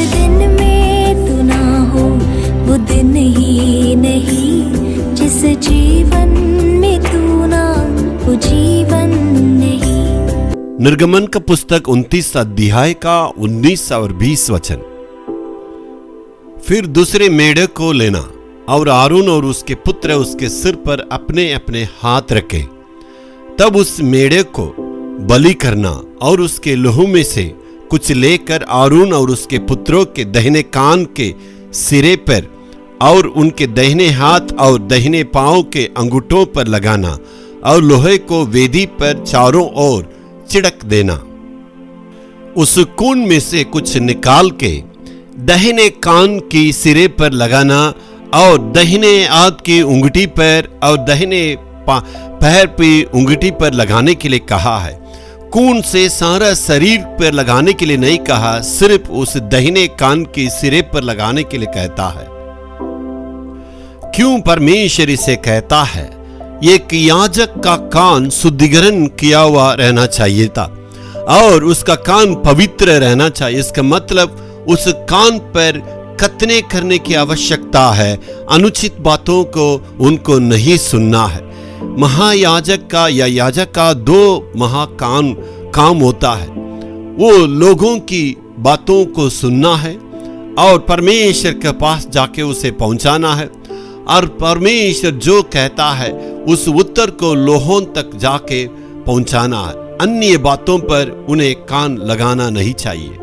दिन में तू ना हो वो दिन ही नहीं, जिस जीवन में तू ना वो जीवन नहीं। निर्गमन का पुस्तक 29 अध्याय का 19 और 20 वचन। फिर दूसरे मेढ़े को लेना और आरून और उसके पुत्र उसके सिर पर अपने अपने हाथ रखे, तब उस मेढ़े को बलि करना और उसके लहू में से कुछ लेकर आरून और उसके पुत्रों के दाहिने कान के सिरे पर और उनके दाहिने हाथ और दाहिने पांव के अंगूठों पर लगाना और लोहे को वेदी पर चारों ओर छिड़क देना। उस खून में से कुछ निकाल के दाहिने कान की सिरे पर लगाना और दाहिने हाथ की उंगली पर और दाहिने पैर की उंगली पर लगाने के लिए कहा है। खून से सारा शरीर पर लगाने के लिए नहीं कहा, सिर्फ उस दाहिने कान के सिरे पर लगाने के लिए कहता है। क्यों परमेश्वर इसे कहता है? एक याजक का कान शुद्धिकरण किया हुआ रहना चाहिए था और उसका कान पवित्र रहना चाहिए। इसका मतलब उस कान पर खतने करने की आवश्यकता है, अनुचित बातों को उनको नहीं सुनना है। महायाजक का या याजक का दो काम होता है, वो लोगों की बातों को सुनना है और परमेश्वर के पास जाके उसे पहुंचाना है, और परमेश्वर जो कहता है उस उत्तर को लोगों तक जाके पहुंचाना है। अन्य बातों पर उन्हें कान लगाना नहीं चाहिए।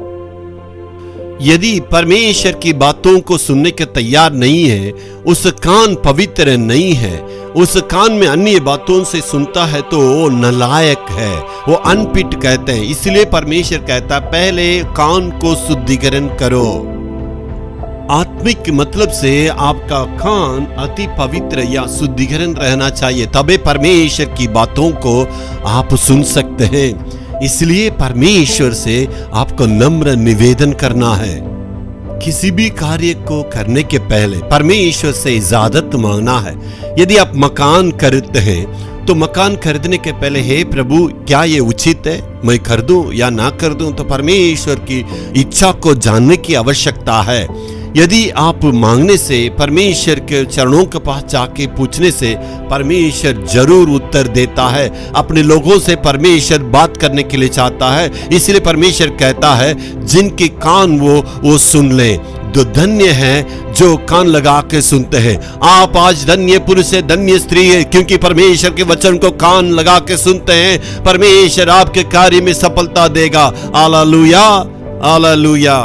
यदि परमेश्वर की बातों को सुनने के तैयार नहीं है, उस कान पवित्र नहीं है, उस कान में अन्य बातों से सुनता है तो वो नालायक है, वो अनफिट कहते हैं। इसलिए परमेश्वर कहता है पहले कान को शुद्धिकरण करो। आत्मिक मतलब से आपका कान अति पवित्र या शुद्धिकरण रहना चाहिए, तबे परमेश्वर की बातों को आप सुन सकते हैं। इसलिए परमेश्वर से आपको नम्र निवेदन करना है। किसी भी कार्य को करने के पहले परमेश्वर से इजाजत मांगना है। यदि आप मकान खरीदते हैं तो मकान खरीदने के पहले, हे प्रभु क्या ये उचित है, मैं खरीदूं या ना खरीदूं, तो परमेश्वर की इच्छा को जानने की आवश्यकता है। यदि आप मांगने से, परमेश्वर के चरणों के पास जाके पूछने से परमेश्वर जरूर उत्तर देता है। अपने लोगों से परमेश्वर बात करने के लिए चाहता है। इसलिए परमेश्वर कहता है जिनके कान वो सुन ले। तो धन्य है जो कान लगा के सुनते हैं। आप आज धन्य पुरुष है, धन्य स्त्री है, क्योंकि परमेश्वर के वचन को कान लगा के सुनते हैं। परमेश्वर आपके कार्य में सफलता देगा। Hallelujah, hallelujah.